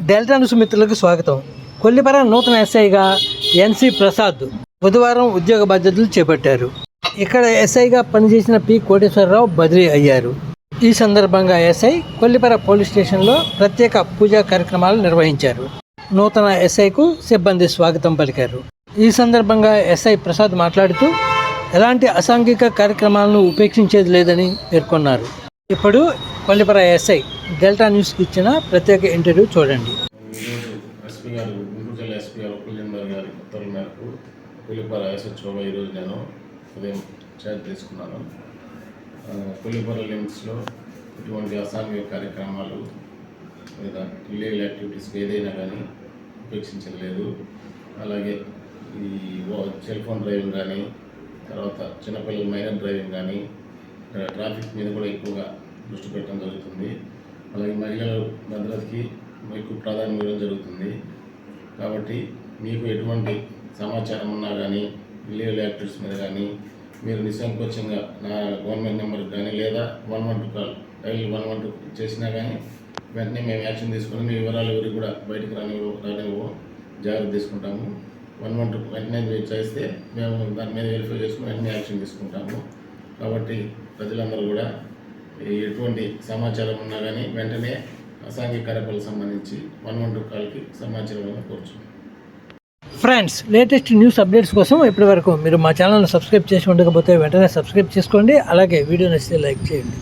Delta news మిత్రులకు స్వాగతం. కొల్లిపర నూతన ఎస్ఐగా ఎన్సి ప్రసాద్ బుధవారం ఉద్యోగ బాధ్యతలు చేపట్టారు. ఇక్కడ ఎస్ఐగా పనిచేసిన పి కోటేశ్వరరావు బదిలీ అయ్యారు. ఈ సందర్భంగా ఎస్ఐ కొల్లిపర పోలీస్ స్టేషన్లో ప్రత్యేక పూజా కార్యక్రమాలు నిర్వహించారు. నూతన ఎస్ఐకు సిబ్బంది స్వాగతం పలికారు. ఈ సందర్భంగా ఎస్ఐ ప్రసాద్ మాట్లాడుతూ ఎలాంటి అసాంఘిక కార్యక్రమాలను ఉపేక్షించేది లేదని పేర్కొన్నారు. ఇప్పుడు కొల్లిపర ఎస్ఐ డెల్టా న్యూస్కి ఇచ్చిన ప్రత్యేక ఇంటర్వ్యూ చూడండి. ఎస్పీ గారు గుంటూరు జిల్లా ఎస్పీ గారు పులిందర్ గారి ఉత్తర్వుల మేరకు కొల్లిపర ఎస్హెచ్ఓగా ఈరోజు నేను ఉదయం ఛార్జ్ తీసుకున్నాను. కొల్లిపర లిమిట్స్లో ఇటువంటి అసాంఘిక కార్యక్రమాలు లేదా ఇల్లీగల్ యాక్టివిటీస్ ఏదైనా కానీ ఉపేక్షించలేదు. అలాగే ఈ సెల్ ఫోన్ డ్రైవింగ్ కానీ, తర్వాత చిన్నపిల్లల మైనర్ డ్రైవింగ్ కానీ, ట్రాఫిక్ మీద కూడా ఎక్కువగా దృష్టి పెట్టడం జరుగుతుంది. అలాగే మహిళల భద్రతకి ఎక్కువ ప్రాధాన్యం ఇవ్వడం జరుగుతుంది. కాబట్టి మీకు ఎటువంటి సమాచారం ఉన్నా కానీ, ఇల్లీగల్ యాక్టివిటీస్ మీద కానీ మీరు నిస్సంకోచంగా నా గవర్నమెంట్ నెంబర్కి కానీ లేదా 112 కాల్ డైల్ 112 చేసినా కానీ వెంటనే మేము యాక్షన్ తీసుకొని మీ వివరాలు ఎవరికి కూడా బయటకు రానివ్వము, జాగ్రత్త తీసుకుంటాము. 112 వెంటనే మీరు చేస్తే మేము దాని మీద వెరిఫై చేసుకుని వెంటనే యాక్షన్ తీసుకుంటాము. కాబట్టి ప్రజలందరూ కూడా ఎటువంటి సమాచారం ఉన్నా కానీ వెంటనే అసాంఘిక కార్యక్రమాలకు సంబంధించి 112 కాల్కి సమాచారం కోరుచున్నాం. ఫ్రెండ్స్, లేటెస్ట్ న్యూస్ అప్డేట్స్ కోసం ఇప్పటి వరకు మీరు మా ఛానల్ని సబ్స్క్రైబ్ చేసి ఉండకపోతే వెంటనే సబ్స్క్రైబ్ చేసుకోండి. అలాగే వీడియో నచ్చితే లైక్ చేయండి.